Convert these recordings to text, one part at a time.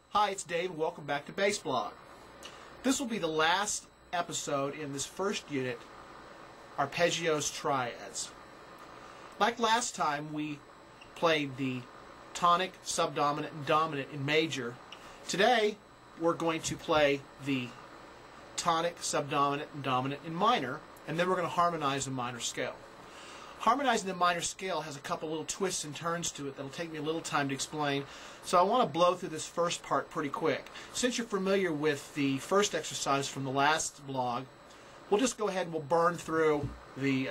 Hi, it's Dave and welcome back to Bass Blog. This will be the last episode in this first unit, Arpeggios triads. Like last time, we played the tonic, subdominant, and dominant in major. Today, we're going to play the tonic, subdominant, and dominant in minor, and then we're going to harmonize the minor scale. Harmonizing the minor scale has a couple little twists and turns to it that'll take me a little time to explain, so I want to blow through this first part pretty quick. Since you're familiar with the first exercise from the last blog, we'll just go ahead and we'll burn through the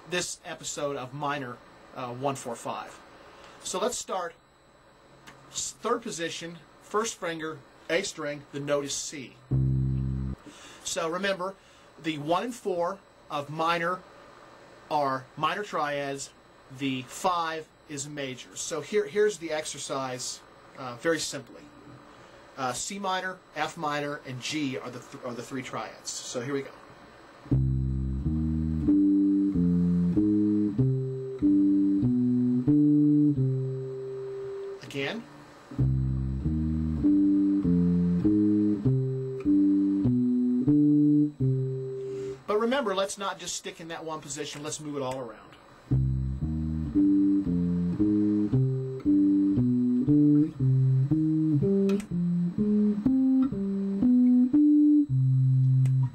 this episode of minor 145. So let's start. Third position, first finger, A string, the note is C. So remember, the 1 and 4 of minor are minor triads, the 5 is major. So here's the exercise very simply. C minor, F minor, and G are the 3 triads. So here we go. Again. But remember, let's not just stick in that one position, let's move it all around.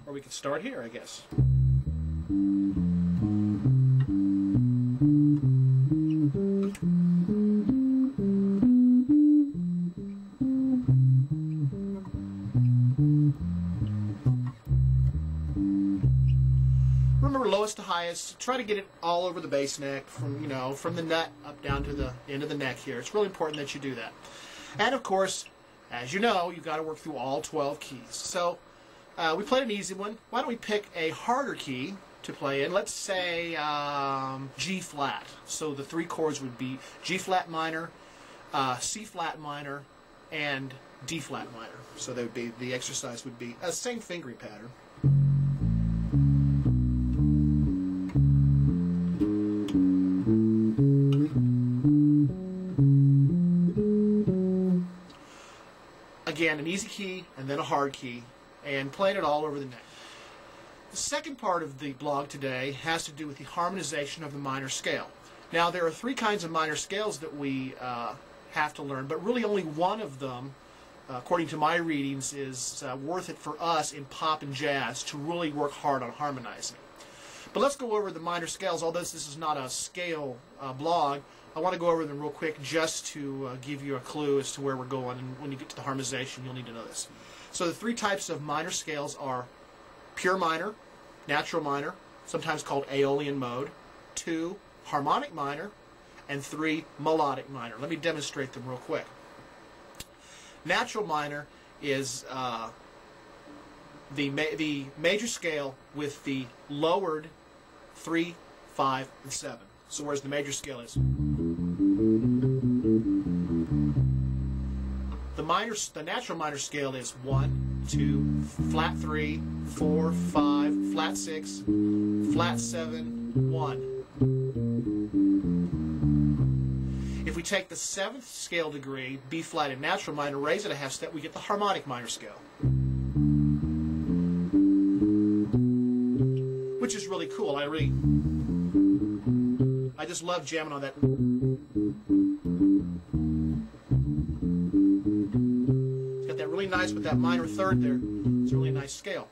Or we can start here, I guess. Remember, lowest to highest, try to get it all over the bass neck, from the nut up down to the end of the neck here. It's really important that you do that. And of course, as you know, you've got to work through all 12 keys. So we played an easy one. Why don't we pick a harder key to play in? Let's say G flat. So the 3 chords would be G flat minor, C flat minor, and D flat minor. So they would be, the exercise would be a same fingering pattern. Again, an easy key and then a hard key, and playing it all over the neck. The second part of the blog today has to do with the harmonization of the minor scale. Now, there are 3 kinds of minor scales that we have to learn, but really only one of them, according to my readings, is worth it for us in pop and jazz to really work hard on harmonizing. But let's go over the minor scales. Although this is not a scale blog, I want to go over them real quick just to give you a clue as to where we're going, and when you get to the harmonization you'll need to know this. So the 3 types of minor scales are pure minor, natural minor, sometimes called Aeolian mode, 2 harmonic minor, and 3 melodic minor. Let me demonstrate them real quick. Natural minor is the major scale with the lowered 3, 5, and 7. So whereas the major scale is. The natural minor scale is 1, 2, flat 3, 4, 5, flat 6, flat 7, 1. If we take the 7th scale degree, B flat in natural minor, raise it a half step, we get the harmonic minor scale. Which is really cool. I just love jamming on that. It's got that really nice with that minor third there. It's a really nice scale.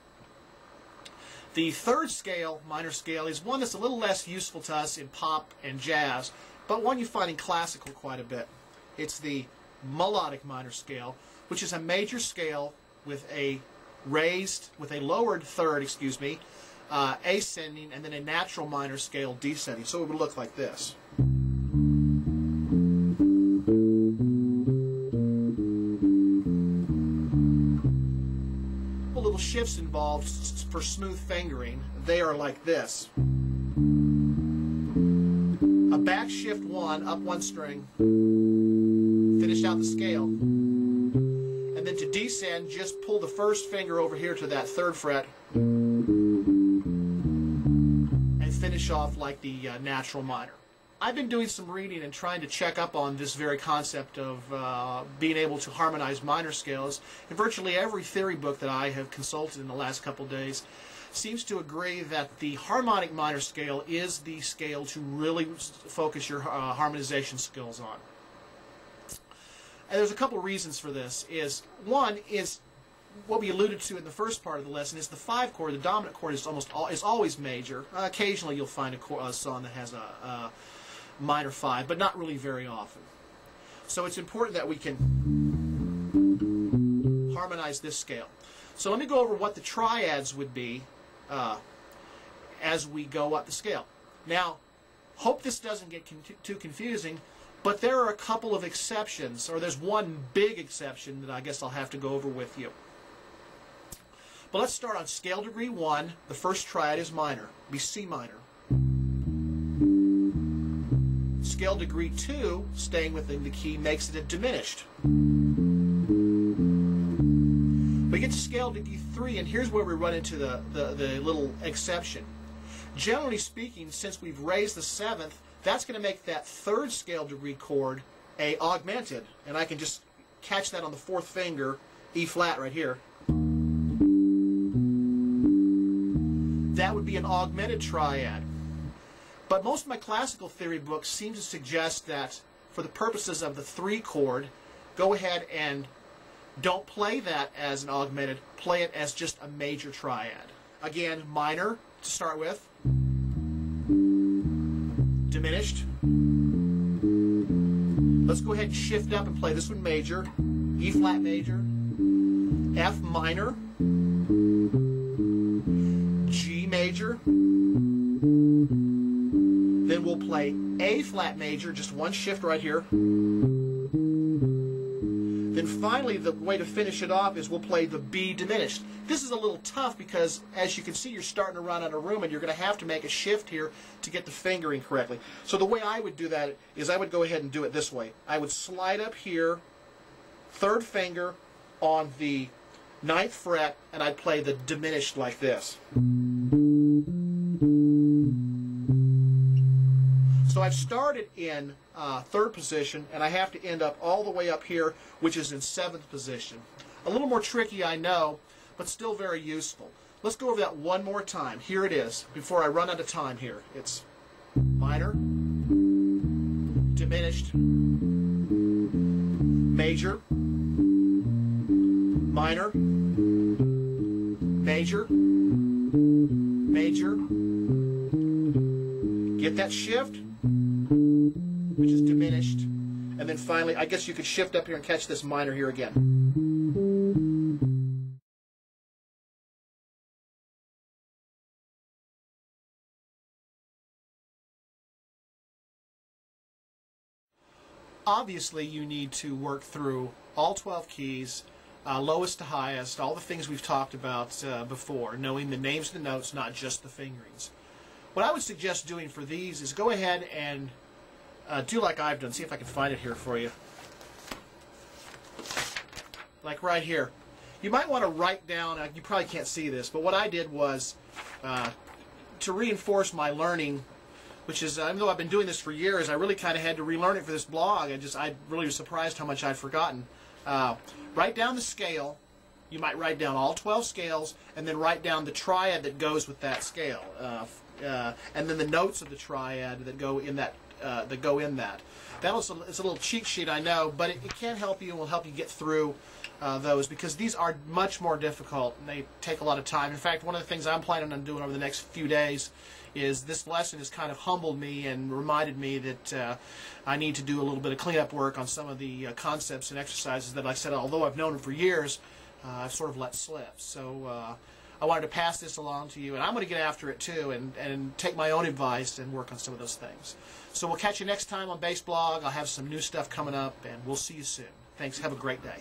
The 3rd scale, minor scale, is one that's a little less useful to us in pop and jazz, but one you find in classical quite a bit. It's the melodic minor scale, which is a major scale with a lowered third, ascending, and then a natural minor scale descending. So it would look like this. Little shifts involved for smooth fingering. They are like this. A back shift 1, up 1 string, finish out the scale. And And then to descend, just pull the first finger over here to that 3rd fret and finish off like the natural minor. I've been doing some reading and trying to check up on this very concept of being able to harmonize minor scales. And virtually every theory book that I have consulted in the last couple of days seems to agree that the harmonic minor scale is the scale to really focus your harmonization skills on. And there's a couple of reasons for this. One is what we alluded to in the first part of the lesson is the 5 chord. The dominant chord is always major. Occasionally you'll find a song that has a minor 5, but not really very often. So it's important that we can harmonize this scale. So let me go over what the triads would be as we go up the scale. Now, hope this doesn't get too confusing, but there are a couple of exceptions, or there's one big exception that I guess I'll have to go over with you. But let's start on scale degree 1. The first triad is minor, be C minor. Scale degree 2, staying within the key, makes it a diminished. We get to scale degree 3, and here's where we run into the little exception. Generally speaking, since we've raised the 7th, that's going to make that 3rd scale degree chord a augmented, and I can just catch that on the 4th finger, E flat right here. That would be an augmented triad. But most of my classical theory books seem to suggest that for the purposes of the 3 chord, go ahead and don't play that as an augmented, play it as just a major triad. Again, minor to start with, diminished. Let's go ahead and shift up and play this one major, E flat major, F minor, G major. Then we'll play A flat major, just one shift right here. Then finally, the way to finish it off is we'll play the B diminished. This is a little tough because, as you can see, you're starting to run out of room and you're going to have to make a shift here to get the fingering correctly. So the way I would do that is I would go ahead and do it this way. I would slide up here, 3rd finger on the 9th fret, and I'd play the diminished like this. So I've started in 3rd position, and I have to end up all the way up here, which is in 7th position. A little more tricky, I know, but still very useful. Let's go over that one more time. Here it is, before I run out of time here. It's minor, diminished, major, minor, major, major. Get that shift, which is diminished, and then finally, I guess you could shift up here and catch this minor here again. Obviously, you need to work through all 12 keys, lowest to highest, all the things we've talked about before, knowing the names of the notes, not just the fingerings. What I would suggest doing for these is go ahead and do like I've done. See if I can find it here for you. Like right here. You might want to write down, you probably can't see this, but what I did was to reinforce my learning, which is, even though I've been doing this for years, I really kind of had to relearn it for this blog. I really was surprised how much I'd forgotten. Write down the scale. You might write down all 12 scales, and then write down the triad that goes with that scale, and then the notes of the triad that go in that. It's a little cheat sheet, I know, but it can help you and will help you get through those, because these are much more difficult and they take a lot of time. In fact, one of the things I'm planning on doing over the next few days is this lesson has kind of humbled me and reminded me that I need to do a little bit of cleanup work on some of the concepts and exercises that I said, although I've known them for years, I've sort of let slip. So I wanted to pass this along to you, and I'm going to get after it too and take my own advice and work on some of those things. So we'll catch you next time on Bass Blog. I'll have some new stuff coming up, and we'll see you soon. Thanks. Have a great day.